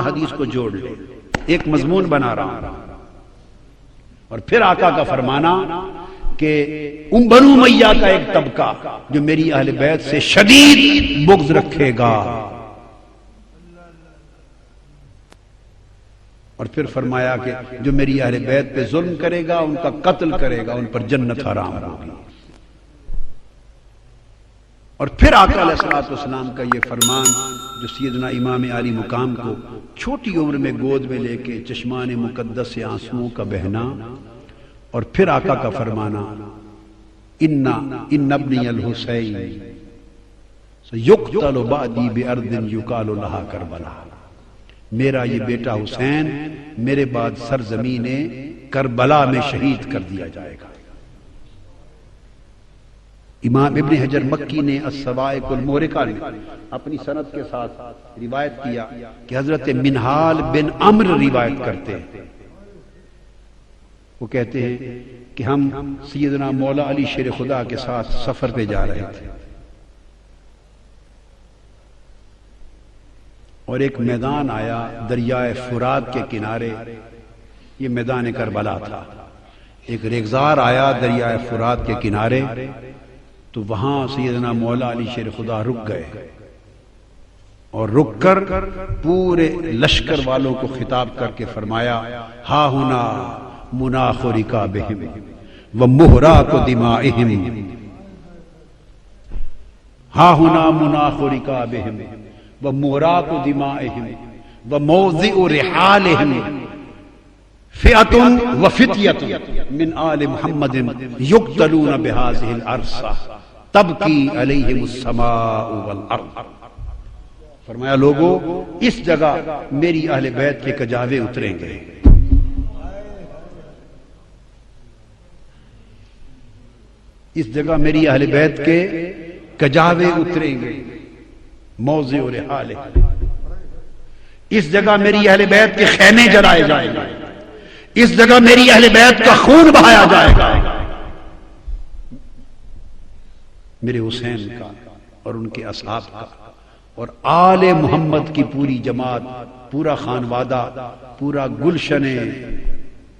حدیث کو جوڑ لے، ایک مضمون بنا رہا ہوں۔ اور پھر آقا کا فرمانا کہ بنو امیہ کا ایک طبقہ جو میری اہل بیت سے شدید بغض رکھے گا، اور پھر فرمایا کہ جو میری اہل بیت پہ ظلم کرے گا ان کا قتل کرے گا، ان پر جنت حرام ہوگی۔ اور پھر آقا علیہ السلام کا یہ فرمان جو سیدنا امام عالی مقام کو چھوٹی عمر میں گود میں لے کے چشمان مقدس سے آنسوؤں کا بہنا، اور پھر آقا کا فرمانا ان ابنی الحسین سیقتل بعدی بارض یقال لہا کربلا، میرا یہ بیٹا حسین میرے بعد سرزمین کربلا میں شہید کر دیا جائے گا۔ امام ابن حجر مکی نے الصواعق المحرقہ میں اپنی سند کے ساتھ روایت کیا کہ حضرت منہال بن عمرو روایت کرتے ہیں، وہ کہتے ہیں کہ ہم سیدنا مولا علی شیر خدا کے ساتھ سفر پہ جا رہے تھے، اور ایک میدان آیا دریائے فرات کے کنارے، یہ میدان کربلا تھا۔ ایک ریگزار آیا دریائے فرات کے کنارے، تو وہاں سیدنا مولا علی شیر خدا رک گئے، اور رک کر پورے لشکر والوں کو خطاب کر کے فرمایا ہا ہنا مناخ رکابہم ومہراق دمائہم، ہا ہنا مناخ رکابہم ومہراق دمائہم وموضع رحالہم فئۃ وفتیۃ من آل محمد یقتلون بہذہ العرصہ تبکی علیہم السماء والارض۔ فرمایا لوگوں اس جگہ میری اہل بیت کے کجاوے اتریں گے، اس جگہ میری اہل بیت کے کجاوے اتریں گے، موضع رحال، اس جگہ میری اہل بیت کے خیمے جلائے جائیں گے، اس جگہ میری اہل بیت کا خون بہایا جائے گا۔ میرے حسین کا اور ان کے اصحاب کا اور آل محمد کی پوری جماعت، پورا خانوادہ، پورا گلشن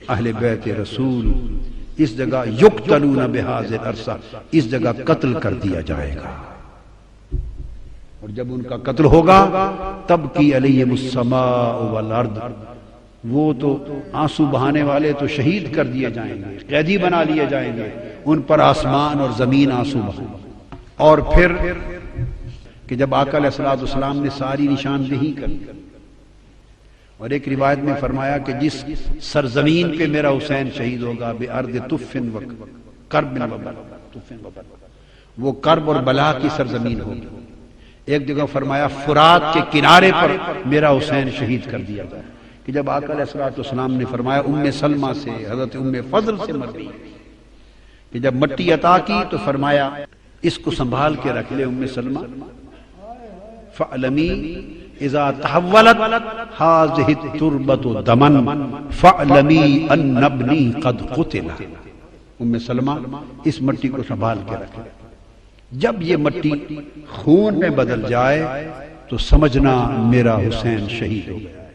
اہل بیت رسول اس جگہ یقتلون بہذا العرصہ، اس جگہ قتل کر دیا جائے گا، اور جب ان کا قتل ہوگا تب کی علیہم السماء والارض، وہ تو آنسو بہانے والے تو شہید کر دیے جائیں گے، قیدی بنا لیے جائیں گے، ان پر آسمان اور زمین آنسو بہائیں۔ اور پھر کہ جب آقا علیہ السلام نے ساری نشاندہی کر دی، اور ایک روایت میں فرمایا کہ جس سرزمین پہ میرا حسین شہید ہوگا بِأَرْضِ طُفٍ وَكَرْبٍ وَبَلَا، وہ کرب اور بلا کی سرزمین ہوگی۔ ایک جگہ فرمایا فرات کے کنارے پر میرا حسین شہید کر دیا جائے، کہ جب آقا علیہ السلام نے فرمایا ام سلمہ سے، حضرت ام فضل سے مر گئی، کہ جب مٹی عطا کی تو فرمایا اس کو سنبھال کے رکھ لے ام سلمہ، فَعْلَمِي اذا تحولت هذه التربة دما فاعلمی ان ابنی قد قتل۔ ام سلمہ اس مٹی کو سنبھال کے رکھے، جب یہ مٹی خون میں بدل جائے تو سمجھنا میرا حسین شہید ہو گیا۔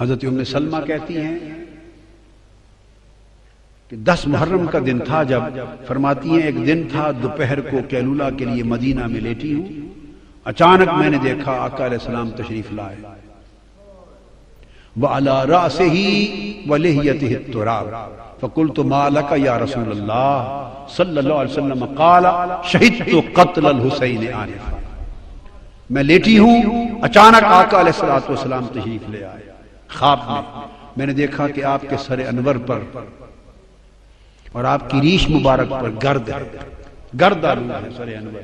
حضرت ام سلمہ کہتی ہیں کہ 10 محرم کا دن تھا، جب فرماتی ہیں ایک دن تھا دوپہر کو قیلولہ کے لیے مدینہ میں لیٹی ہوں، اچانک میں نے دیکھا آقا علیہ السلام تشریف لائے، وعلی رأسہ ولحیتہ التراب فقلت ما لک یا رسول اللہ صلی اللہ علیہ وسلم، قال شہدت قتل الحسین آنفا۔ میں لیٹی ہوں، اچانک آقا علیہ السلام تشریف لے آئے، خواب میں نے دیکھا کہ آپ کے سر انور پر اور آپ کی ریش مبارک پر گرد ہے، گرد آلودہ ہے سر انور،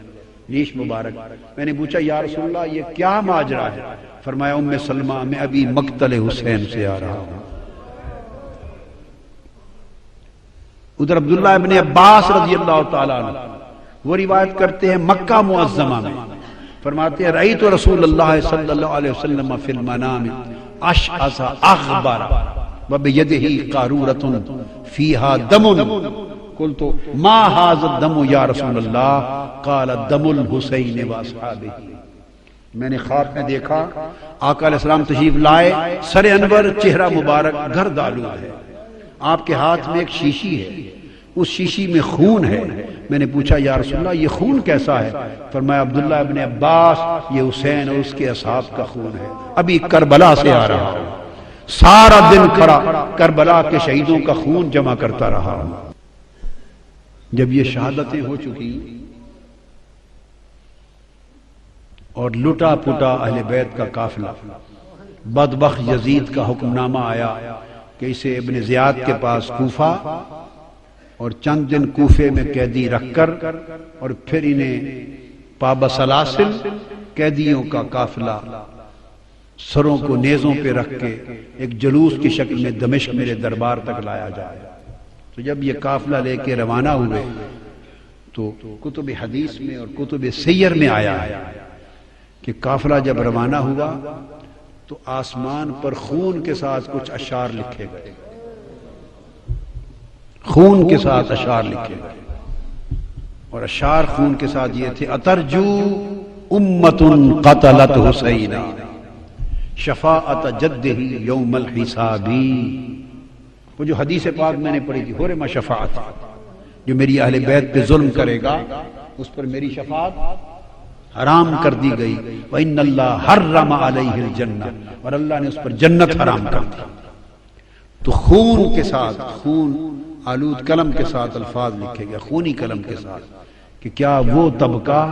ریش مبارک۔ میں نے پوچھا یا رسول اللہ یہ کیا ماجرا ہے؟ فرمایا ام سلمہ میں ابھی مقتل حسین سے آ رہا ہوں۔ ادھر عبداللہ ابن عباس رضی اللہ تعالیٰ عنہ وہ روایت کرتے ہیں مکہ معظمہ میں، فرماتے ہیں رأیت رسول اللہ صلی اللہ علیہ وسلم فی المنام اشعث اغبر وبیدہ قارورۃ فیہا دم، قلت ما ھذا الدم یا رسول اللہ، قال دم الحسین واصحابہ۔ میں نے خواب میں دیکھا آقا علیہ السلام تشریف لائے، سر انور، چہرہ مبارک گرد آلود ہے، آپ کے ہاتھ میں ایک شیشی ہے، اس شیشی میں خون ہے۔ میں نے پوچھا یا رسول اللہ یہ خون کیسا ہے؟ فرمایا عبداللہ ابن عباس، یہ حسین اور اس کے اصحاب کا خون ہے، ابھی کربلا سے آ رہا ہوں، سارا دن کھڑا کربلا کے شہیدوں کا خون جمع کرتا رہا ہوں۔ جب یہ شہادتیں ہو چکی اور لٹا پٹا اہل بیت کا قافلہ، بدبخت یزید کا حکم نامہ آیا کہ اسے ابن زیاد کے پاس کوفہ اور چند دن کوفے میں قیدی رکھ کر اور پھر انہیں پابسلاسل قیدیوں کا قافلہ سروں کو نیزوں پہ رکھ کے ایک جلوس کی شکل میں دمشق میرے دربار تک لایا جائے۔ تو جب یہ قافلہ لے کے روانہ ہوئے تو کتب حدیث میں اور کتب سیر میں آیا ہے کہ قافلہ جب روانہ ہوا تو آسمان پر خون کے ساتھ کچھ اشعار لکھے گئے، خون کے ساتھ اشعار لکھے گئے، اور اشعار خون کے ساتھ یہ تھے: اترجو امت قتلت حسینا شفاعت جدہ یوم الحسابی۔ وہ جو حدیث پاک میں نے پڑھی تھی، حرم شفاعت، جو میری اہل بیت پہ ظلم کرے گا اس پر میری شفاعت حرام کر دی گئی، وَإِنَّ اللَّهَ حَرَّمَ عَلَيْهِ الْجَنَّةَ، اور اللہ نے اس پر جنت حرام کر دی۔ تو خون کے ساتھ، خون آلود قلم کے ساتھ الفاظ لکھے گئے، خونی قلم کے ساتھ، کہ کیا وہ طبقہ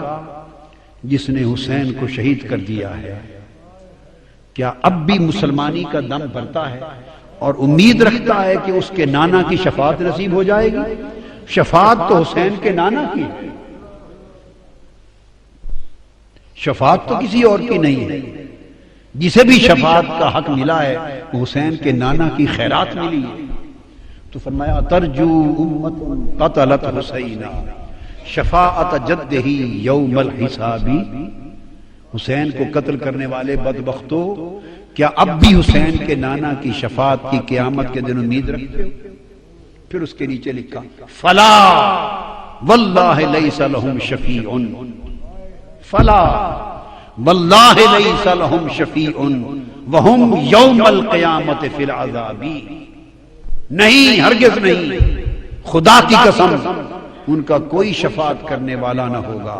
جس نے حسین کو شہید کر دیا ہے کیا اب بھی مسلمانی کا دم بھرتا ہے اور امید رکھتا ہے کہ اس کے نانا کی شفاعت نصیب ہو جائے گی؟ شفاعت تو حسین کے نانا کی ہے، شفاعت تو کسی اور کی نہیں ہے۔ جسے بھی شفاعت کا حق ملا ہے وہ حسین کے نانا کی خیرات ملی ہے۔ تو فرمایا ترجو امت قتلت حسینا شفاعت جدہ یوم الحسابی، حسین کو قتل کرنے والے بدبختوں، کیا اب بھی حسین کے نانا کی شفاعت کی قیامت کے دن امید رکھتے ہو؟ پھر اس کے نیچے لکھا فلا واللہ لیس لہم شفیع، فلا واللہ لیس لہم شفیع وہم یوم القیامت فی العذاب، نہیں، ہرگز نہیں، خدا کی قسم ان کا کوئی شفاعت کرنے والا نہ ہوگا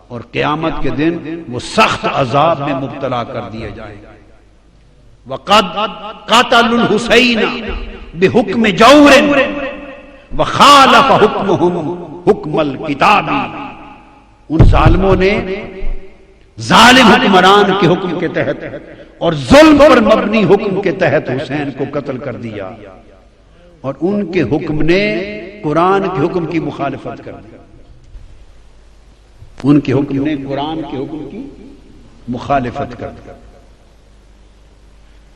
اور قیامت کے دن وہ سخت عذاب میں مبتلا کر دیے جائیں گے۔ وَقَدْ قَتَلُوا الْحُسَيْنَ بِحُکْمِ جَوْرٍ وَخَالَفَ حُکْمُهُمْ حُکْمَ الْکِتَابِ، ان ظالموں نے ظالم حکمران کے حکم کے تحت اور ظلم پر مبنی حکم کے تحت حسین کو قتل کر دیا، اور ان کے حکم نے قرآن کے حکم کی مخالفت کر دی، ان کے حکم نے قرآن کے حکم کی مخالفت کر دی۔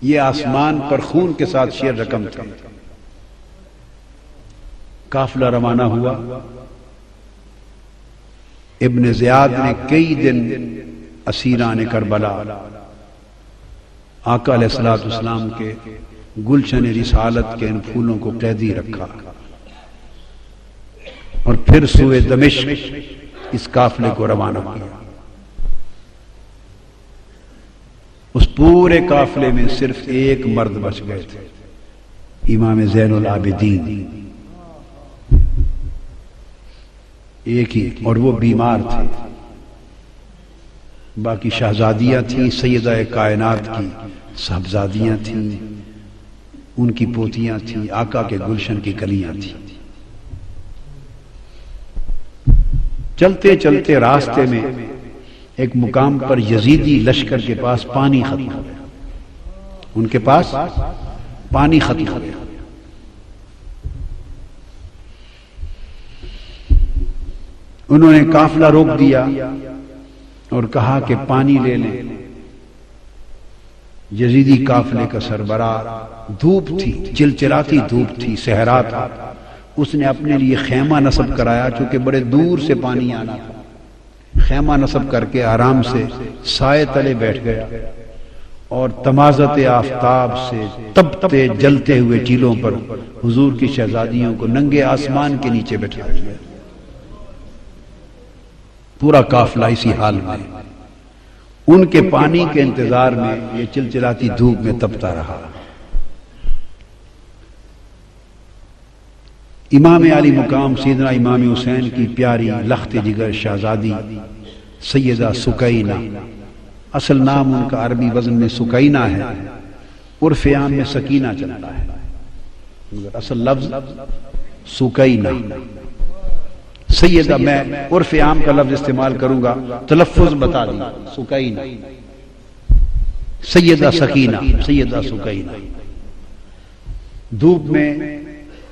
یہ آسمان پر خون کے ساتھ شیر رقم تھا۔ قافلہ روانہ ہوا، ابن زیاد نے کئی دن اسیران کربلا آقا علیہ السلام کے گلشن رسالت کے ان پھولوں کو قیدی رکھا، اور پھر سوئے دمشق اس قافلے کو روانہ کیا۔ اس پورے قافلے میں صرف ایک مرد بچ گئے تھے، امام زین العابدین، ایک ہی، اور وہ بیمار تھے۔ باقی شہزادیاں تھیں، سیدہ کائنات کی صاحبزادیاں تھیں، ان کی پوتیاں تھیں، آقا کے گلشن کی کلیاں تھیں۔ چلتے چلتے راستے میں ایک مقام پر یزیدی لشکر کے پاس پانی ختم ہو گیا، ان کے پاس پانی ختم ہو گیا۔ انہوں نے قافلہ روک دیا اور کہا کہ پانی لے لیں۔ یزیدی قافلے کا سربراہ، دھوپ تھی، چلچلاتی دھوپ تھی، صحرا تھا، اس نے اپنے لیے خیمہ نصب کرایا، چونکہ بڑے دور سے پانی آنا تھا۔ خیمہ نصب کر کے آرام سے سائے تلے بیٹھ گیا اور تمازت آفتاب سے تپتے جلتے ہوئے ٹیلوں پر حضور کی شہزادیوں کو ننگے آسمان کے نیچے بیٹھا دیا۔ پورا قافلہ اسی حال میں، ان کے پانی کے انتظار میں یہ چلچلاتی دھوپ میں تپتا رہا۔ امام علی مقام سیدنا امام حسین کی پیاری لخت جگر شہزادی سیدہ سکینہ، اصل نام ان کا عربی وزن میں سکینہ ہے، عرف عام میں سکینہ چلتا ہے، مگر اصل لفظ سکینہ۔ سیدہ میں عرف عام کا لفظ استعمال کروں گا، تلفظ بتا دیں، سکینہ، سیدہ سکینہ، سیدہ سکینہ۔ دھوپ میں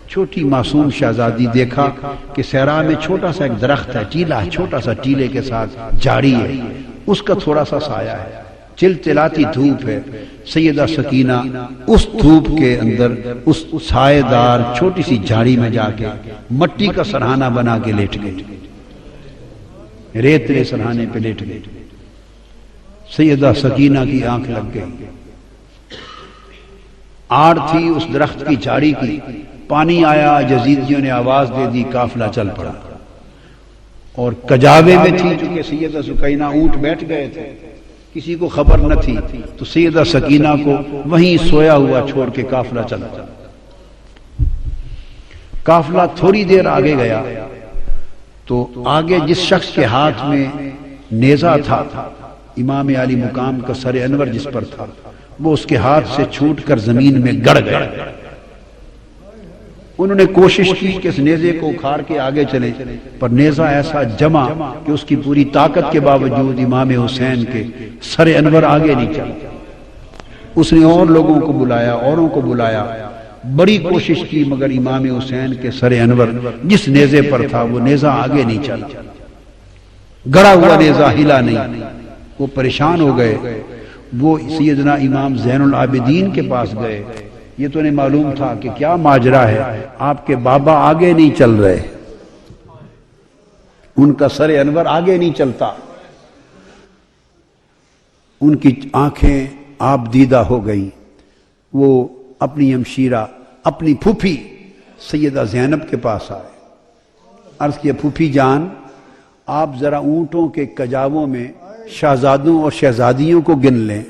چھوٹی معصوم شہزادی دیکھا کہ صحرا میں چھوٹا سا ایک درخت ہے، ٹیلا ہے، چھوٹا سا ٹیلے کے ساتھ جھاڑی ہے، اس کا تھوڑا سا سایہ ہے، چلچلاتی دھوپ ہے۔ سیدہ سکینہ اس دھوپ کے اندر اس سایہ دار چھوٹی سی جھاڑی میں جا کے مٹی کا سرہانہ بنا کے لیٹ گئی، ریتلے سرہانے پہ لیٹ گئی۔ سیدہ سکینہ کی آنکھ لگ گئی، آڑ تھی اس درخت کی جھاڑی کی، پانی آیا، یزیدیوں نے آواز دے دی، قافلہ چل پڑا۔ اور کجاوے میں تھی چونکہ سیدہ سکینہ، اونٹ بیٹھ گئے تھے، کسی کو خبر نہ تھی، تو سیدہ سکینہ کو وہیں سویا ہوا چھوڑ کے قافلہ چلا۔ قافلہ تھوڑی دیر آگے گیا تو آگے جس شخص کے ہاتھ میں نیزہ تھا، امام علی مقام کا سر انور جس پر تھا، وہ اس کے ہاتھ سے چھوٹ کر زمین میں گڑ گیا۔ انہوں نے کوشش کی کہ اس نیزے کو اکھاڑ کے آگے چلے، پر نیزہ ایسا جمع کہ اس کی پوری طاقت کے باوجود امام حسین کے سر انور آگے نہیں چلا۔ اس نے اور لوگوں کو بلایا، اوروں کو بلایا، بڑی کوشش کی، مگر امام حسین کے سر انور جس نیزے پر تھا وہ نیزہ آگے نہیں چلا، گڑا ہوا نیزہ ہلا نہیں۔ وہ پریشان ہو گئے، وہ سیدنا امام زین العابدین کے پاس گئے۔ یہ تو انہیں معلوم تھا کہ کیا ماجرا ہے، آپ کے بابا آگے نہیں چل رہے، ان کا سر انور آگے نہیں چلتا۔ ان کی آنکھیں آپ دیدہ ہو گئیں۔ وہ اپنی ہمشیرہ، اپنی پھوپھی سیدہ زینب کے پاس آئے، عرض کیا پھوپھی جان، آپ ذرا اونٹوں کے کجاووں میں شہزادوں اور شہزادیوں کو گن لیں،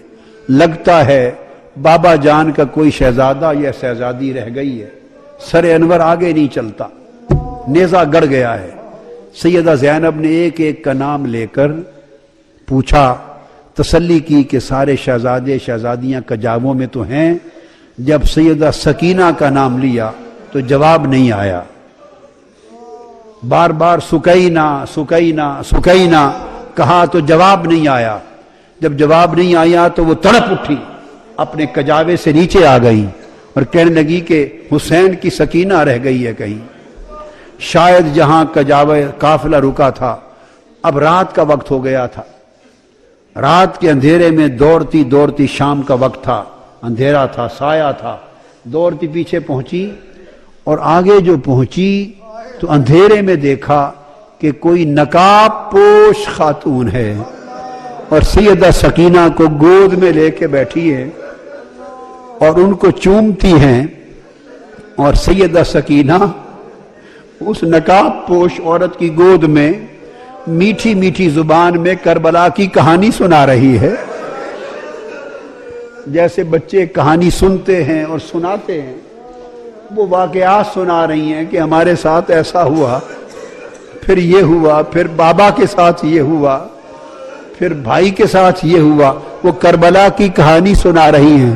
لگتا ہے بابا جان کا کوئی شہزادہ یا شہزادی رہ گئی ہے، سر انور آگے نہیں چلتا، نیزہ گڑ گیا ہے۔ سیدہ زینب نے ایک ایک کا نام لے کر پوچھا، تسلی کی کہ سارے شہزادے شہزادیاں کجاووں میں تو ہیں۔ جب سیدہ سکینہ کا نام لیا تو جواب نہیں آیا، بار بار سکینہ سکینہ سکینہ کہا تو جواب نہیں آیا۔ جب جواب نہیں آیا تو وہ تڑپ اٹھی، اپنے کجاوے سے نیچے آ گئی اور کہنے لگی کہ حسین کی سکینہ رہ گئی ہے کہیں، شاید جہاں کجاوے قافلہ رکا تھا۔ اب رات کا وقت ہو گیا تھا، رات کے اندھیرے میں دوڑتی دوڑتی، شام کا وقت تھا، اندھیرا تھا، سایہ تھا، دوڑتی پیچھے پہنچی، اور آگے جو پہنچی تو اندھیرے میں دیکھا کہ کوئی نقاب پوش خاتون ہے اور سیدہ سکینہ کو گود میں لے کے بیٹھی ہے اور ان کو چومتی ہیں، اور سیدہ سکینہ اس نقاب پوش عورت کی گود میں میٹھی میٹھی زبان میں کربلا کی کہانی سنا رہی ہے، جیسے بچے کہانی سنتے ہیں اور سناتے ہیں۔ وہ واقعات سنا رہی ہیں کہ ہمارے ساتھ ایسا ہوا، پھر یہ ہوا، پھر بابا کے ساتھ یہ ہوا، پھر بھائی کے ساتھ یہ ہوا۔ وہ کربلا کی کہانی سنا رہی ہیں،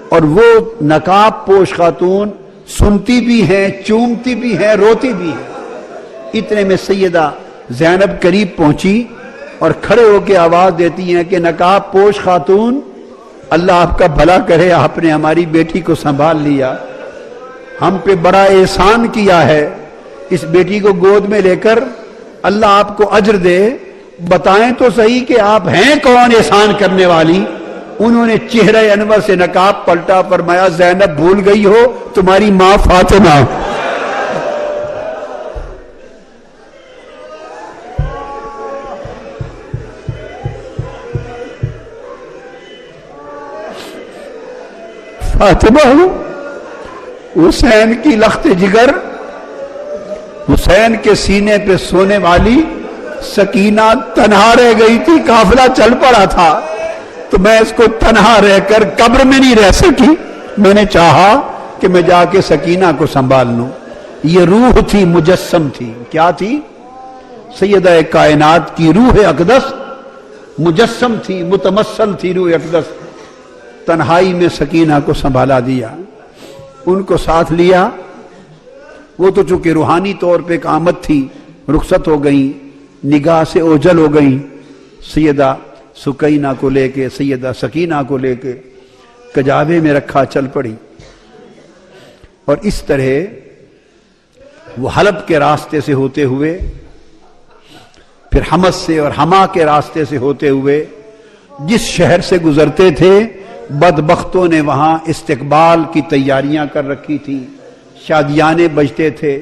اور وہ نقاب پوش خاتون سنتی بھی ہیں، چومتی بھی ہیں، روتی بھی ہیں۔ اتنے میں سیدہ زینب قریب پہنچی اور کھڑے ہو کے آواز دیتی ہیں کہ نقاب پوش خاتون، اللہ آپ کا بھلا کرے، آپ نے ہماری بیٹی کو سنبھال لیا، ہم پہ بڑا احسان کیا ہے، اس بیٹی کو گود میں لے کر اللہ آپ کو اجر دے، بتائیں تو صحیح کہ آپ ہیں کون احسان کرنے والی۔ انہوں نے چہرہ انور سے نقاب پلٹا، فرمایا زینب بھول گئی ہو تمہاری ماں فاطمہ۔ فاطمہ حسین کی لخت جگر، حسین کے سینے پہ سونے والی سکینہ تنہا رہ گئی تھی، قافلہ چل پڑا تھا، تو میں اس کو تنہا رہ کر قبر میں نہیں رہ سکی، میں نے چاہا کہ میں جا کے سکینہ کو سنبھال لوں۔ یہ روح تھی، مجسم تھی، کیا تھی؟ سیدہ کائنات کی روح اقدس مجسم تھی، متمثل تھی روح اقدس۔ تنہائی میں سکینہ کو سنبھالا دیا، ان کو ساتھ لیا۔ وہ تو چونکہ روحانی طور پہ ایک آمد تھی، رخصت ہو گئیں، نگاہ سے اوجھل ہو گئیں۔ سیدہ سکینہ کو لے کے، سیدہ سکینہ کو لے کے کجاوے میں رکھا، چل پڑی۔ اور اس طرح وہ حلب کے راستے سے ہوتے ہوئے، پھر حمص سے اور حما کے راستے سے ہوتے ہوئے جس شہر سے گزرتے تھے، بدبختوں نے وہاں استقبال کی تیاریاں کر رکھی تھی، شادیانے بجتے تھے،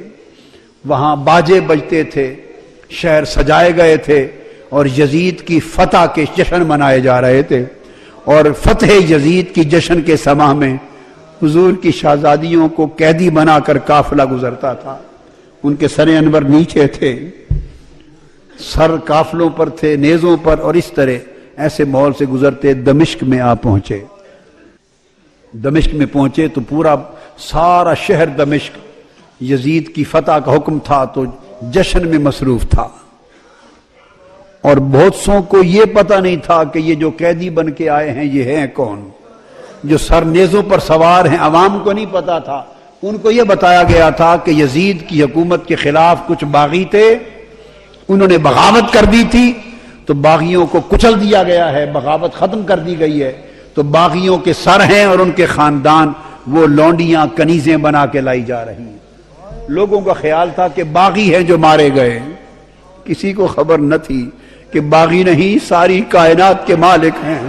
وہاں باجے بجتے تھے، شہر سجائے گئے تھے، اور یزید کی فتح کے جشن منائے جا رہے تھے۔ اور فتح یزید کی جشن کے سماں میں حضور کی شہزادیوں کو قیدی بنا کر قافلہ گزرتا تھا، ان کے سر انور نیچے تھے، سر قافلوں پر تھے، نیزوں پر، اور اس طرح ایسے ماحول سے گزرتے دمشق میں آ پہنچے۔ دمشق میں پہنچے تو پورا سارا شہر دمشق یزید کی فتح کا حکم تھا تو جشن میں مصروف تھا، اور بہت سوں کو یہ پتہ نہیں تھا کہ یہ جو قیدی بن کے آئے ہیں یہ ہیں کون، جو سر نیزوں پر سوار ہیں، عوام کو نہیں پتا تھا۔ ان کو یہ بتایا گیا تھا کہ یزید کی حکومت کے خلاف کچھ باغی تھے، انہوں نے بغاوت کر دی تھی، تو باغیوں کو کچل دیا گیا ہے، بغاوت ختم کر دی گئی ہے، تو باغیوں کے سر ہیں اور ان کے خاندان وہ لونڈیاں کنیزیں بنا کے لائی جا رہی ہیں۔ لوگوں کا خیال تھا کہ باغی ہیں جو مارے گئے، کسی کو خبر نہ تھی کہ باغی نہیں، ساری کائنات کے مالک ہیں،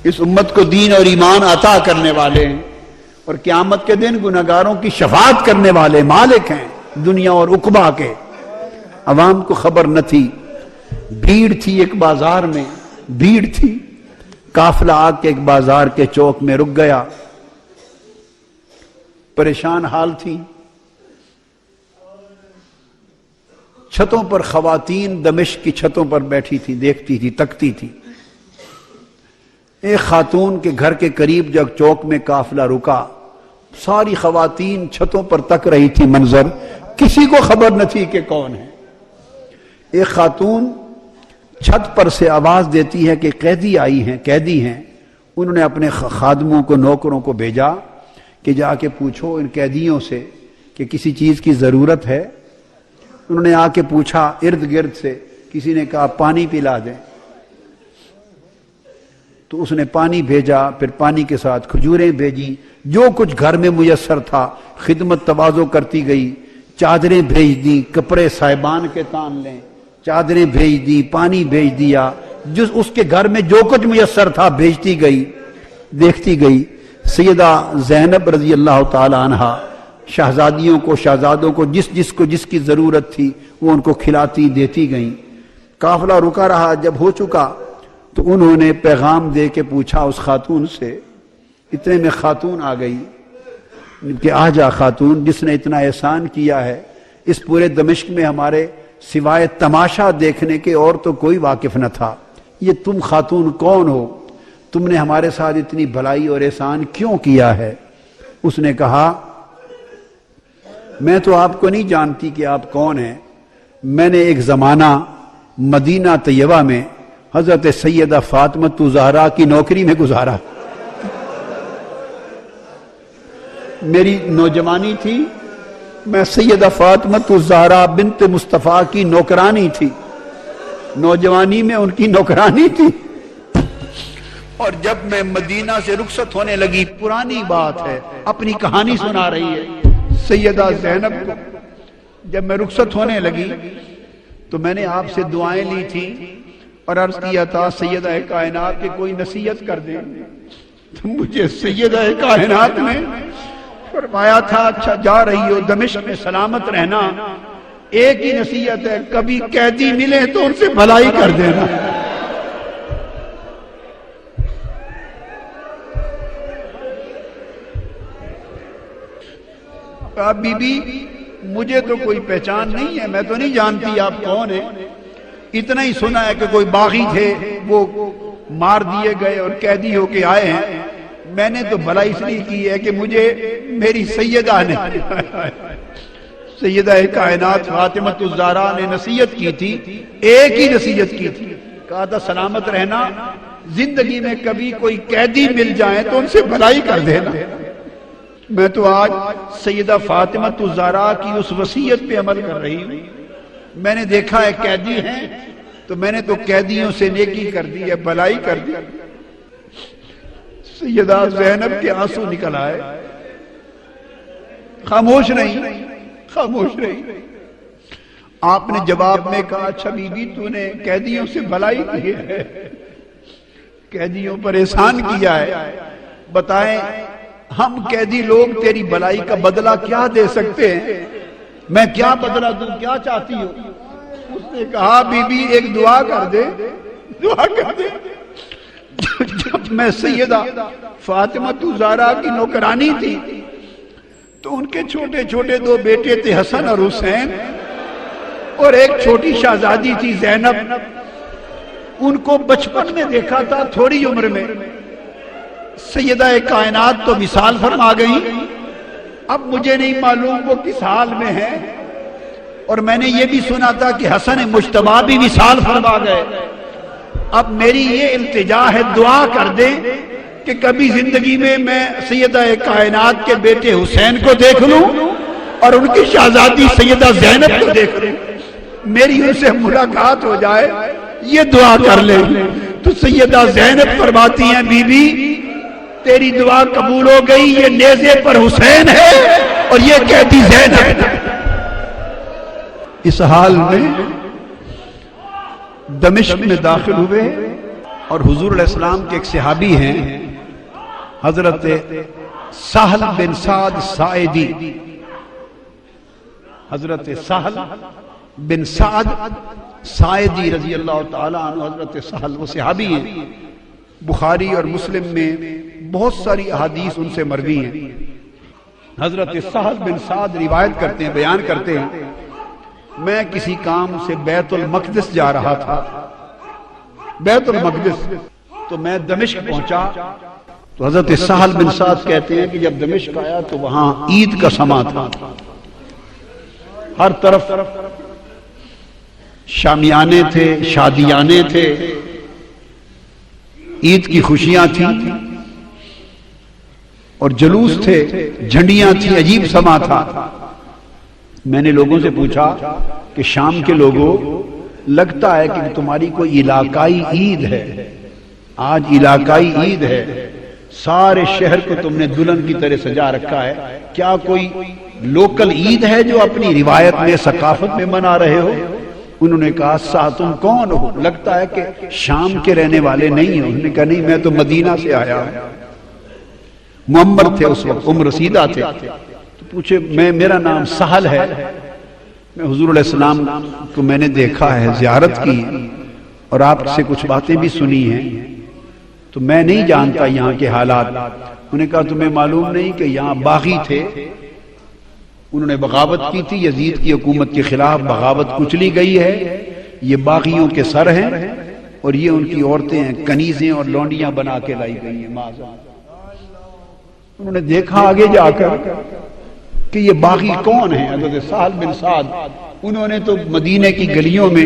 اس امت کو دین اور ایمان عطا کرنے والے ہیں، اور قیامت کے دن گنہگاروں کی شفاعت کرنے والے مالک ہیں دنیا اور عقبہ کے۔ عوام کو خبر نہ تھی، بھیڑ تھی ایک بازار میں، بھیڑ تھی، قافلہ آ کے ایک بازار کے چوک میں رک گیا، پریشان حال تھی۔ چھتوں پر خواتین دمشق کی چھتوں پر بیٹھی تھی، دیکھتی تھی، تکتی تھی۔ ایک خاتون کے گھر کے قریب جب چوک میں قافلہ رکا، ساری خواتین چھتوں پر تک رہی تھی منظر، کسی کو خبر نہ تھی کہ کون ہے۔ ایک خاتون چھت پر سے آواز دیتی ہے کہ قیدی آئی ہیں، قیدی ہیں۔ انہوں نے اپنے خادموں کو، نوکروں کو بھیجا کہ جا کے پوچھو ان قیدیوں سے کہ کسی چیز کی ضرورت ہے۔ انہوں نے آ کے پوچھا ارد گرد سے، کسی نے کہا پانی پلا دیں، تو اس نے پانی بھیجا، پھر پانی کے ساتھ کھجوریں بھیجی، جو کچھ گھر میں میسر تھا، خدمت تواضع کرتی گئی، چادریں بھیج دی، کپڑے صاحبان کے تان لیں، چادریں بھیج دی، پانی بھیج دیا، جس اس کے گھر میں جو کچھ میسر تھا بھیجتی گئی، دیکھتی گئی۔ سیدہ زینب رضی اللہ تعالی عنہا شہزادیوں کو، شہزادوں کو جس کی ضرورت تھی وہ ان کو کھلاتی دیتی گئیں۔ قافلہ رکا رہا، جب ہو چکا تو انہوں نے پیغام دے کے پوچھا اس خاتون سے، اتنے میں خاتون آ گئی کہ آ جا خاتون، جس نے اتنا احسان کیا ہے، اس پورے دمشق میں ہمارے سوائے تماشا دیکھنے کے اور تو کوئی واقف نہ تھا، یہ تم خاتون کون ہو؟ تم نے ہمارے ساتھ اتنی بھلائی اور احسان کیوں کیا ہے؟ اس نے کہا میں تو آپ کو نہیں جانتی کہ آپ کون ہیں، میں نے ایک زمانہ مدینہ طیبہ میں حضرت سیدہ فاطمہ الزہرا کی نوکری میں گزارا، میری نوجوانی تھی، میں سیدہ فاطمہ الزہرا بنت مصطفیٰ کی نوکرانی تھی، نوجوانی میں ان کی نوکرانی تھی۔ اور جب میں مدینہ سے رخصت ہونے لگی، پرانی بات ہے، اپنی کہانی سنا رہی ہے سیدہ زینب کو، جب میں رخصت ہونے لگی تو میں نے آپ سے دعائیں لی تھی اور عرض کیا تھا سیدہ کائنات کی کوئی نصیحت کر دیں، تو مجھے سیدہ کائنات نے فرمایا تھا اچھا جا رہی ہو دمشق میں سلامت رہنا، ایک ہی نصیحت ہے، کبھی قیدی ملے تو ان سے بھلائی کر دینا۔ بی بی مجھے تو کوئی پہچان نہیں ہے، میں تو نہیں جانتی آپ کون ہیں، اتنا ہی سنا ہے کہ کوئی باغی تھے وہ مار دیے گئے اور قیدی ہو کے آئے ہیں، میں نے تو بھلائی اس لیے کی ہے کہ مجھے میری سیدہ نے سیدہ کائنات فاطمۃ الزہرا نے نصیحت کی تھی، ایک ہی نصیحت کی تھی، کہا تھا سلامت رہنا، زندگی میں کبھی کوئی قیدی مل جائیں تو ان سے بھلائی کر دینا۔ میں تو آج سیدہ فاطمۃ الزہرا کی اس وصیت پہ عمل کر رہی ہوں۔ میں نے دیکھا ہے قیدی ہیں تو میں نے تو قیدیوں سے نیکی کر دی ہے، بھلائی کر دی۔ سیدہ زینب کے آنسو نکل آئے، خاموش نہیں، خاموش نہیں۔ آپ نے جواب میں کہا اچھا بی بی تو نے قیدیوں سے بھلائی کی ہے، قیدیوں پر احسان کیا ہے، بتائیں ہم قیدی لوگ تیری بھلائی کا بدلہ کیا دے سکتے ہیں؟ میں کیا بدلہ دوں، کیا چاہتی ہو؟ اس نے کہا بی بی ایک دعا کر دے، دعا کر دے۔ جب میں سیدہ فاطمۃ الزہرا کی نوکرانی تھی تو ان کے چھوٹے چھوٹے دو بیٹے تھے، حسن اور حسین، اور ایک چھوٹی شہزادی تھی زینب۔ ان کو بچپن میں دیکھا تھا، تھوڑی عمر میں سیدہ کائنات تو وصال فرما گئی، اب مجھے نہیں معلوم وہ کس حال میں ہیں، اور میں نے یہ بھی سنا تھا کہ حسن مجتبیٰ بھی وصال فرما گئے۔ اب میری یہ التجا ہے، دعا کر دیں کہ کبھی زندگی میں سیدہ کائنات کے بیٹے حسین کو دیکھ لوں اور ان کی شہزادی سیدہ زینب کو دیکھ لوں، میری ان سے ملاقات ہو جائے، یہ دعا کر لیں۔ تو سیدہ زینب فرماتی ہیں بی بی تیری دعا قبول ہو گئی، یہ نیزے پر حسین ہے اور یہ قیدی زینب۔ اس حال میں دمشق میں داخل ہوئے اور حضور علیہ السلام کے ایک صحابی ہیں حضرت سہل بن سعد ساعدی، حضرت سہل بن سعد ساعدی رضی اللہ تعالیٰ عنہ، حضرت سہل وہ صحابی ہیں، بخاری اور مسلم میں بہت ساری احادیث ان سے مروی ہیں۔ حضرت سہل بن سعد روایت کرتے ہیں، بیان کرتے ہیں میں کسی کام سے بیت المقدس جا رہا تھا، بیت المقدس، تو میں دمشق پہنچا تو حضرت سہل بن سعد کہتے ہیں کہ جب دمشق آیا تو وہاں عید کا سما تھا، ہر طرف شامیانے تھے، شادیانے تھے، عید کی خوشیاں تھیں اور جلوس تھے، جھنڈیاں تھیں، عجیب سما تھا۔ میں نے لوگوں سے پوچھا کہ شام کے لوگوں لگتا ہے کہ تمہاری کوئی علاقائی عید ہے، آج علاقائی عید ہے، سارے شہر کو تم نے دلہن کی طرح سجا رکھا ہے، کیا کوئی لوکل عید ہے جو اپنی روایت میں ثقافت میں منا رہے ہو؟ انہوں نے کہا تم کون ہو؟ لگتا ہے کہ شام کے رہنے والے نہیں ہو۔ انہوں نے کہا نہیں، میں تو مدینہ سے آیا ہوں۔ معمر تھے اس وقت، عمر رسیدہ تھے، تو پوچھے میرا نام سہل ہے، میں حضور علیہ السلام کو میں نے دیکھا ہے، زیارت کی اور آپ سے کچھ باتیں بھی سنی ہیں، تو میں نہیں جانتا یہاں کے حالات۔ انہوں نے کہا تمہیں معلوم نہیں کہ یہاں باغی تھے، انہوں نے بغاوت کی تھی، یزید کی حکومت کے خلاف بغاوت کچلی گئی ہے، یہ باغیوں کے سر ہیں اور یہ ان کی عورتیں ہیں، کنیزیں اور لونڈیاں بنا کے لائی گئی ہیں۔ انہوں نے دیکھا آگے جا کر کہ یہ باغی کون ہیں؟ حضرت سہل بن سعد۔ انہوں نے تو مدینے کی گلیوں میں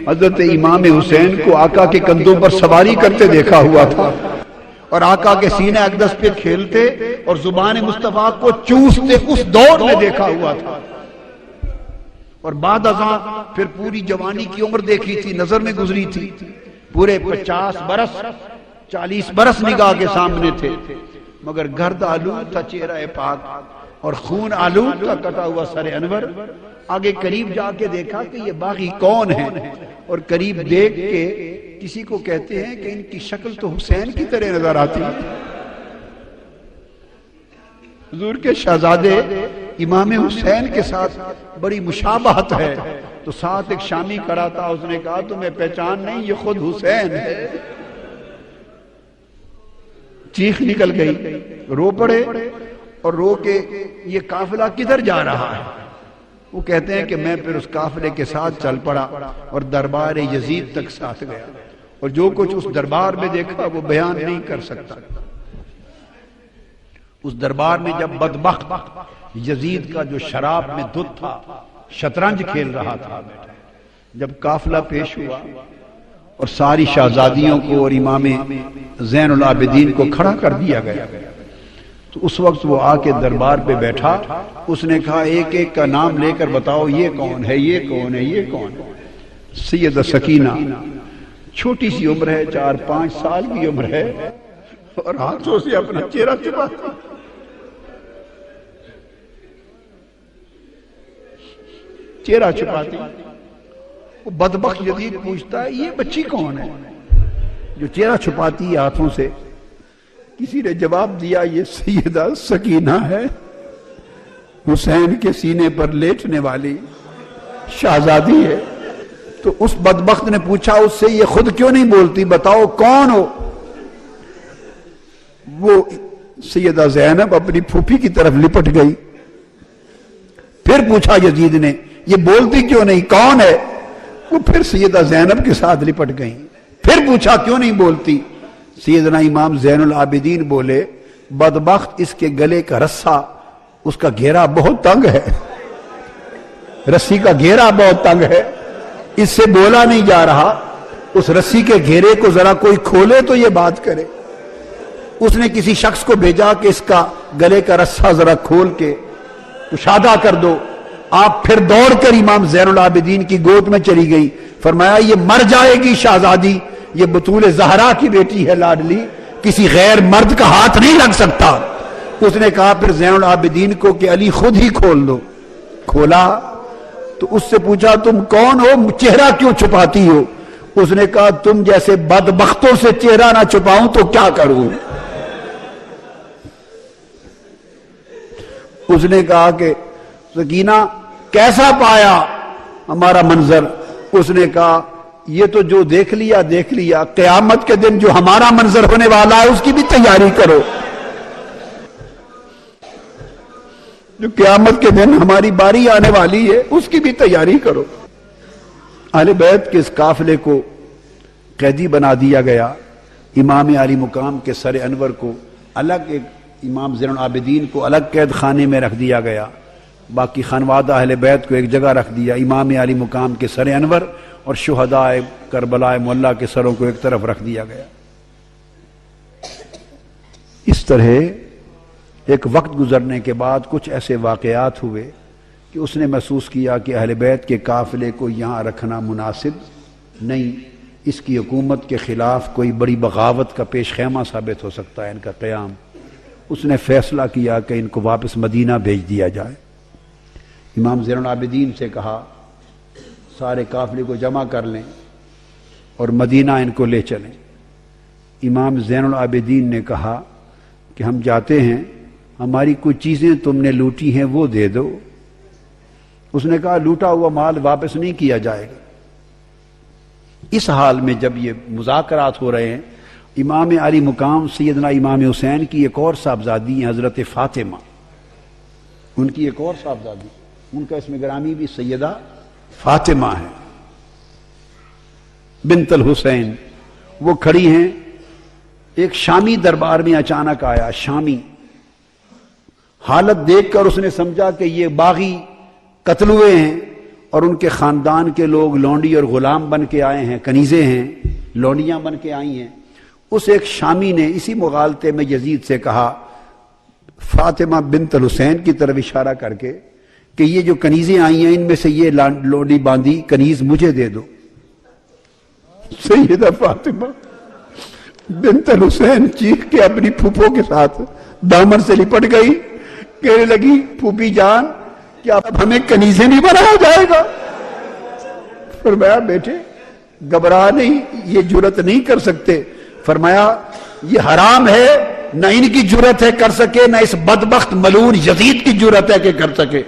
حضرت امام حسین کو آقا کے کندھوں پر سواری کرتے دیکھا ہوا تھا، اور آقا کے سینہ اقدس پہ کھیلتے اور زبان مصطفیٰ کو چوستے، اس دور میں دیکھا ہوا تھا۔ اور بعد ازاں پھر پوری جوانی کی عمر دیکھی تھی، نظر میں گزری تھی، پورے 50 برس 40 برس نگاہ کے سامنے تھے، مگر گرد آلود تھا چہرہ پاک اور خون آلود کا کٹا ہوا سر انور۔ آگے قریب جا کے دیکھا کہ یہ باغی کون ہیں، اور قریب دیکھ کے کسی کو کہتے ہیں کہ ان کی شکل تو حسین کی طرح نظر آتی ہے۔ حضور کے شہزادے امام حسین کے ساتھ بڑی مشابہت ہے، تو ساتھ ایک شامی کھڑا تھا، اس نے کہا تمہیں پہچان نہیں، یہ خود حسین ہے۔ چیخ نکل گئی، رو پڑے اور رو کے یہ قافلہ کدھر جا رہا ہے؟ وہ کہتے ہیں کہ میں پھر اس قافلے کے ساتھ چل پڑا اور دربار یزید تک ساتھ گیا، اور جو کچھ اس دربار میں دیکھا وہ بیان نہیں کر سکتا۔ اس دربار میں جب بدبخت یزید کا جو شراب میں دھت تھا شطرنج کھیل رہا تھا، جب قافلہ پیش ہوا اور ساری شہزادیوں کو اور امام زین العابدین کو کھڑا کر دیا گیا، تو اس وقت وہ آ کے دربار پہ بیٹھا، اس نے کہا ایک ایک کا نام لے کر بتاؤ یہ کون ہے، یہ کون ہے، یہ کون ہے۔ سیدہ سکینہ چھوٹی سی عمر ہے، 4-5 سال کی عمر ہے، اور ہاتھوں سے اپنا چہرہ چھپاتی، چہرہ چھپاتی۔ وہ بدبخت یزید پوچھتا ہے یہ بچی کون ہے جو چہرہ چھپاتی ہے ہاتھوں سے؟ کسی نے جواب دیا یہ سیدہ سکینہ ہے، حسین کے سینے پر لیٹنے والی شہزادی ہے۔ تو اس بدبخت نے پوچھا اس سے یہ خود کیوں نہیں بولتی، بتاؤ کون ہو؟ وہ سیدہ زینب اپنی پھوپھی کی طرف لپٹ گئی۔ پھر پوچھا یزید نے یہ بولتی کیوں نہیں، کون ہے؟ وہ پھر سیدہ زینب کے ساتھ لپٹ گئی۔ پھر پوچھا کیوں نہیں بولتی؟ سیدنا امام زین العابدین بولے بدبخت اس کے گلے کا رسہ، اس کا گھیرا بہت تنگ ہے، رسی کا گھیرا بہت تنگ ہے، اس سے بولا نہیں جا رہا، اس رسی کے گھیرے کو ذرا کوئی کھولے تو یہ بات کرے۔ اس نے کسی شخص کو بھیجا کہ اس کا گلے کا رسہ ذرا کھول کے کشادہ کر دو۔ آپ پھر دوڑ کر امام زین العابدین کی گود میں چلی گئی، فرمایا یہ مر جائے گی شہزادی، یہ بطول زہرا کی بیٹی ہے لاڈلی، کسی غیر مرد کا ہاتھ نہیں لگ سکتا۔ اس نے کہا پھر زین العابدین کو کہ علی خود ہی کھول دو۔ کھولا تو اس سے پوچھا تم کون ہو، چہرہ کیوں چھپاتی ہو؟ اس نے کہا تم جیسے بدبختوں سے چہرہ نہ چھپاؤں تو کیا کروں؟ اس نے کہا کہ سکینہ کیسا پایا ہمارا منظر؟ اس نے کہا یہ تو جو دیکھ لیا دیکھ لیا، قیامت کے دن جو ہمارا منظر ہونے والا ہے اس کی بھی تیاری کرو، جو قیامت کے دن ہماری باری آنے والی ہے اس کی بھی تیاری کرو۔ اہل بیت کے اس قافلے کو قیدی بنا دیا گیا، امام علی مقام کے سر انور کو الگ، ایک امام زین العابدین کو الگ قید خانے میں رکھ دیا گیا، باقی خانوادہ اہل بیت کو ایک جگہ رکھ دیا، امام علی مقام کے سر انور اور شہداء کربلا معلیٰ کے سروں کو ایک طرف رکھ دیا گیا۔ اس طرح ایک وقت گزرنے کے بعد کچھ ایسے واقعات ہوئے کہ اس نے محسوس کیا کہ اہل بیت کے قافلے کو یہاں رکھنا مناسب نہیں، اس کی حکومت کے خلاف کوئی بڑی بغاوت کا پیش خیمہ ثابت ہو سکتا ہے ان کا قیام۔ اس نے فیصلہ کیا کہ ان کو واپس مدینہ بھیج دیا جائے۔ امام زین العابدین سے کہا سارے قافلے کو جمع کر لیں اور مدینہ ان کو لے چلیں۔ امام زین العابدین نے کہا کہ ہم جاتے ہیں، ہماری کچھ چیزیں تم نے لوٹی ہیں وہ دے دو۔ اس نے کہا لوٹا ہوا مال واپس نہیں کیا جائے گا۔ اس حال میں جب یہ مذاکرات ہو رہے ہیں، امام علی مقام سیدنا امام حسین کی ایک اور صاحبزادی ہیں حضرت فاطمہ، ان کی ایک اور صاحبزادی، ان کا اسم گرامی بھی سیدہ فاطمہ ہے بنت الحسین، وہ کھڑی ہیں۔ ایک شامی دربار میں اچانک آیا، شامی، حالت دیکھ کر اس نے سمجھا کہ یہ باغی قتل ہوئے ہیں اور ان کے خاندان کے لوگ لونڈی اور غلام بن کے آئے ہیں، کنیزیں ہیں، لونڈیاں بن کے آئی ہیں۔ اس ایک شامی نے اسی مغالطے میں یزید سے کہا فاطمہ بنت الحسین کی طرف اشارہ کر کے کہ یہ جو کنیزیں آئی ہیں ان میں سے یہ لونڈی باندھی کنیز مجھے دے دو۔ سیدہ فاطمہ بنت الحسین چیخ کے اپنی پھوپھو کے ساتھ دامن سے لپٹ گئی، کہنے لگی پھوپھی جان کیا اب ہمیں کنیزیں نہیں بنایا جائے گا؟ فرمایا بیٹے گھبرا نہیں، یہ جرت نہیں کر سکتے۔ فرمایا یہ حرام ہے، نہ ان کی جرت ہے کر سکے، نہ اس بدبخت ملعون یزید کی جرت ہے کہ کر سکے۔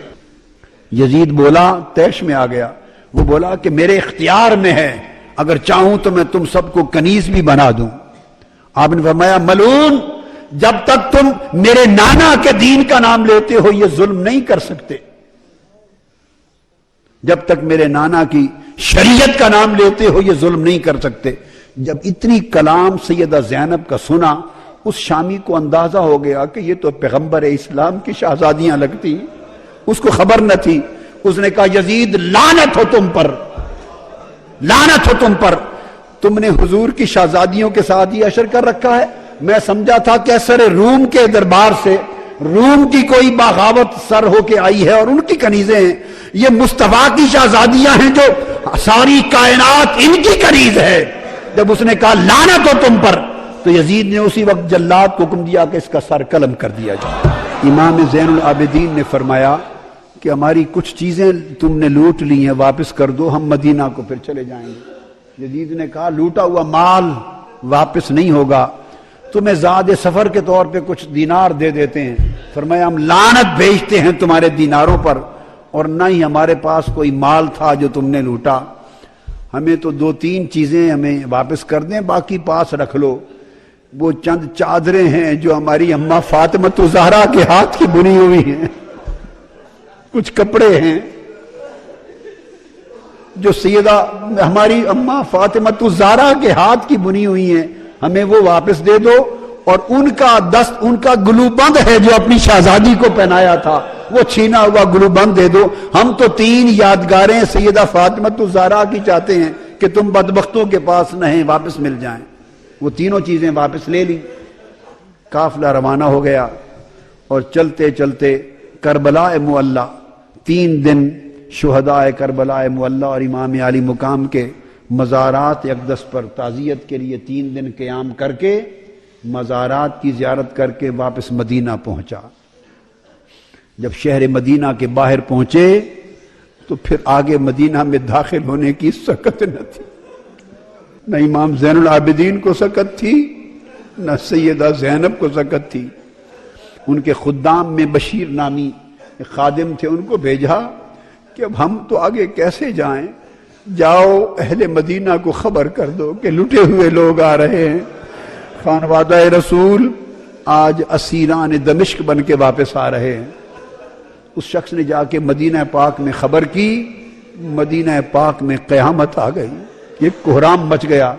یزید بولا، طیش میں آ گیا، وہ بولا کہ میرے اختیار میں ہے، اگر چاہوں تو میں تم سب کو کنیز بھی بنا دوں۔ آپ نے فرمایا ملعون، جب تک تم میرے نانا کے دین کا نام لیتے ہو یہ ظلم نہیں کر سکتے۔ جب تک میرے نانا کی شریعت کا نام لیتے ہو یہ ظلم نہیں کر سکتے۔ جب اتنی کلام سیدہ زینب کا سنا، اس شامی کو اندازہ ہو گیا کہ یہ تو پیغمبر اسلام کی شہزادیاں لگتی، اس کو خبر نہ تھی۔ اس نے کہا یزید لعنت ہو تم پر، لعنت ہو تم پر، تم نے حضور کی شہزادیوں کے ساتھ یہ اشر کر رکھا ہے۔ میں سمجھا تھا کیسر روم کے دربار سے روم کی کوئی بغاوت سر ہو کے آئی ہے اور ان کی کنیزیں ہیں، یہ مصطفیٰ کی شہزادیاں ہیں جو ساری کائنات ان کی کنیز ہے۔ جب اس نے کہا لعنت ہو تم پر، تو یزید نے اسی وقت جلاد کو حکم دیا کہ اس کا سر قلم کر دیا جائے۔ امام زین العابدین نے فرمایا کہ ہماری کچھ چیزیں تم نے لوٹ لی ہیں، واپس کر دو، ہم مدینہ کو پھر چلے جائیں گے۔ یزید نے کہا لوٹا ہوا مال واپس نہیں ہوگا، تمہیں زاد سفر کے طور پہ کچھ دینار دے دیتے ہیں۔ فرمایا ہم لعنت بھیجتے ہیں تمہارے دیناروں پر، اور نہ ہی ہمارے پاس کوئی مال تھا جو تم نے لوٹا، ہمیں تو 2-3 چیزیں ہمیں واپس کر دیں، باقی پاس رکھ لو۔ وہ چند چادریں ہیں جو ہماری اماں فاطمہ الزہرا کے ہاتھ کی بنی ہوئی ہیں، کچھ کپڑے ہیں جو سیدہ ہماری اماں فاطمہ الزہرا کے ہاتھ کی بنی ہوئی ہیں، ہمیں وہ واپس دے دو، اور ان کا دست، ان کا گلو بند ہے جو اپنی شہزادی کو پہنایا تھا، وہ چھینا ہوا گلو بند دے دو۔ ہم تو 3 یادگاریں سیدہ فاطمہ الزہرا کی چاہتے ہیں کہ تم بدبختوں کے پاس نہ ہیں، واپس مل جائیں۔ وہ تینوں چیزیں واپس لے لی۔ قافلہ روانہ ہو گیا اور چلتے چلتے کربلا معلی، 3 دن شہداء کربلا معلی اور امام علی مقام کے مزارات اقدس پر تعزیت کے لیے 3 دن قیام کر کے مزارات کی زیارت کر کے واپس مدینہ پہنچا۔ جب شہر مدینہ کے باہر پہنچے تو پھر آگے مدینہ میں داخل ہونے کی سکت نہ تھی، نہ امام زین العابدین کو سکت تھی، نہ سیدہ زینب کو سکت تھی۔ ان کے خدام میں بشیر نامی خادم تھے، ان کو بھیجا کہ اب ہم تو آگے کیسے جائیں، جاؤ اہل مدینہ کو خبر کر دو کہ لٹے ہوئے لوگ آ رہے ہیں، خانوادہ رسول آج اسیران دمشق بن کے واپس آ رہے ہیں۔ اس شخص نے جا کے مدینہ پاک میں خبر کی، مدینہ پاک میں قیامت آ گئی، ایک کوہرام مچ گیا۔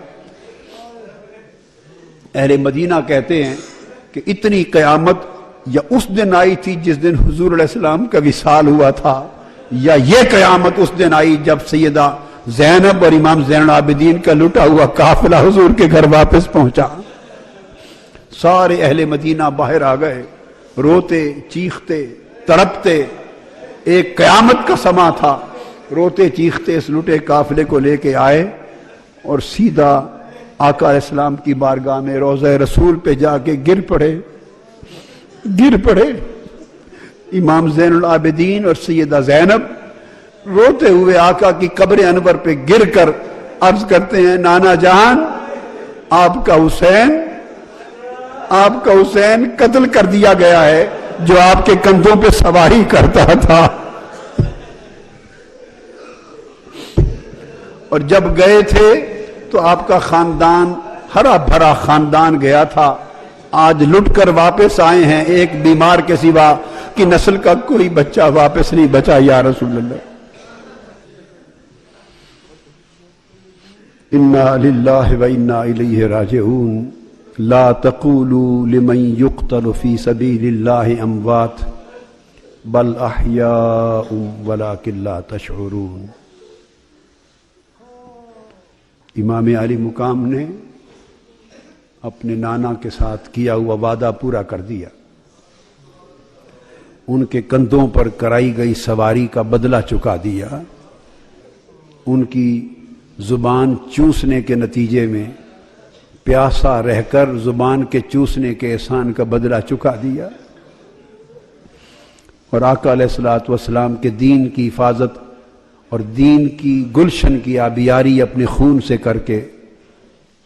اہل مدینہ کہتے ہیں کہ اتنی قیامت یا اس دن آئی تھی جس دن حضور علیہ السلام کا وصال ہوا تھا، یا یہ قیامت اس دن آئی جب سیدہ زینب اور امام زین العابدین کا لٹا ہوا قافلہ حضور کے گھر واپس پہنچا۔ سارے اہل مدینہ باہر آ گئے، روتے چیختے تڑپتے، ایک قیامت کا سما تھا، روتے چیختے اس لٹے قافلے کو لے کے آئے اور سیدھا آقا علیہ السلام کی بارگاہ میں روضہ رسول پہ جا کے گر پڑے۔ امام زین العابدین اور سیدہ زینب روتے ہوئے آقا کی قبر انور پہ گر کر عرض کرتے ہیں نانا جان، آپ کا حسین قتل کر دیا گیا ہے جو آپ کے کندھوں پہ سواری کرتا تھا۔ اور جب گئے تھے تو آپ کا خاندان، ہرا بھرا خاندان گیا تھا، آج لٹ کر واپس آئے ہیں، ایک بیمار کے سوا کی نسل کا کوئی بچہ واپس نہیں بچا یا رسول اللہ۔ انا للہ و انا الیہ راجعون لا تقولوا لمن يقتل في سبيل الله اموات بل احیاء ولكن لا تشعرون۔ امام علی مقام نے اپنے نانا کے ساتھ کیا ہوا وعدہ پورا کر دیا، ان کے کندھوں پر کرائی گئی سواری کا بدلہ چکا دیا، ان کی زبان چوسنے کے نتیجے میں پیاسا رہ کر زبان کے چوسنے کے احسان کا بدلہ چکا دیا، اور آقا علیہ الصلوۃ والسلام کے دین کی حفاظت اور دین کی گلشن کی آبیاری اپنے خون سے کر کے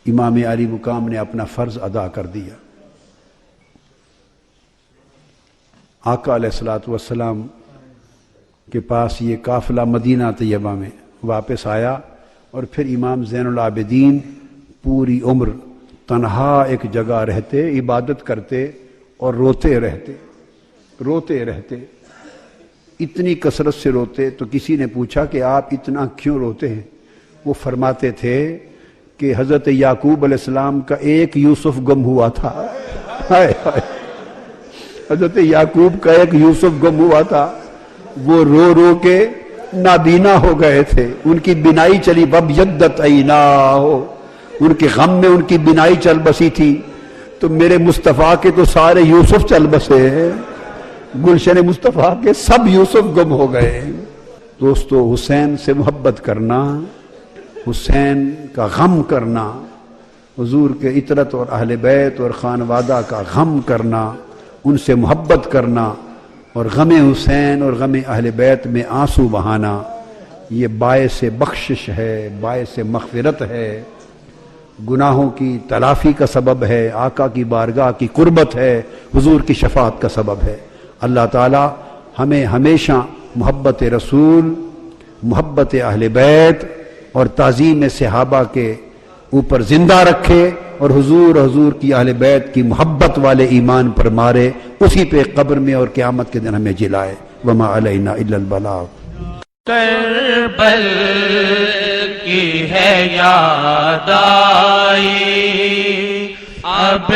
امام علی مقام نے اپنا فرض ادا کر دیا۔ آقا علیہ الصلوۃ والسلام کے پاس یہ قافلہ مدینہ طیبہ میں واپس آیا، اور پھر امام زین العابدین پوری عمر تنہا ایک جگہ رہتے، عبادت کرتے اور روتے رہتے۔ اتنی کثرت سے روتے تو کسی نے پوچھا کہ آپ اتنا کیوں روتے ہیں؟ وہ فرماتے تھے کہ حضرت یعقوب علیہ السلام کا ایک یوسف گم ہوا تھا. ہائے ہائے، حضرت یعقوب کا ایک یوسف گم ہوا تھا، وہ رو رو کے نابینا ہو گئے تھے، ان کی بینائی چلی. بب یدت عیناہو، ان کے غم میں ان کی بینائی چل بسی تھی. تو میرے مصطفیٰ کے تو سارے یوسف چل بسے ہیں، گلشن مصطفیٰ کے سب یوسف گم ہو گئے. دوستو، حسین سے محبت کرنا، حسین کا غم کرنا، حضور کے عطرت اور اہل بیت اور خانوادہ کا غم کرنا، ان سے محبت کرنا اور غم حسین اور غم اہل بیت میں آنسو بہانا، یہ باعث بخشش ہے، باعث مغفرت ہے، گناہوں کی تلافی کا سبب ہے، آقا کی بارگاہ کی قربت ہے، حضور کی شفاعت کا سبب ہے. اللہ تعالی ہمیں ہمیشہ محبت رسول، محبت اہل بیت اور تعظیم صحابہ کے اوپر زندہ رکھے اور حضور کی اہل بیت کی محبت والے ایمان پر مارے، اسی پہ قبر میں اور قیامت کے دن ہمیں جلائے. وما علینا الا البلاغ. کربل کی ہے یاد آئی اب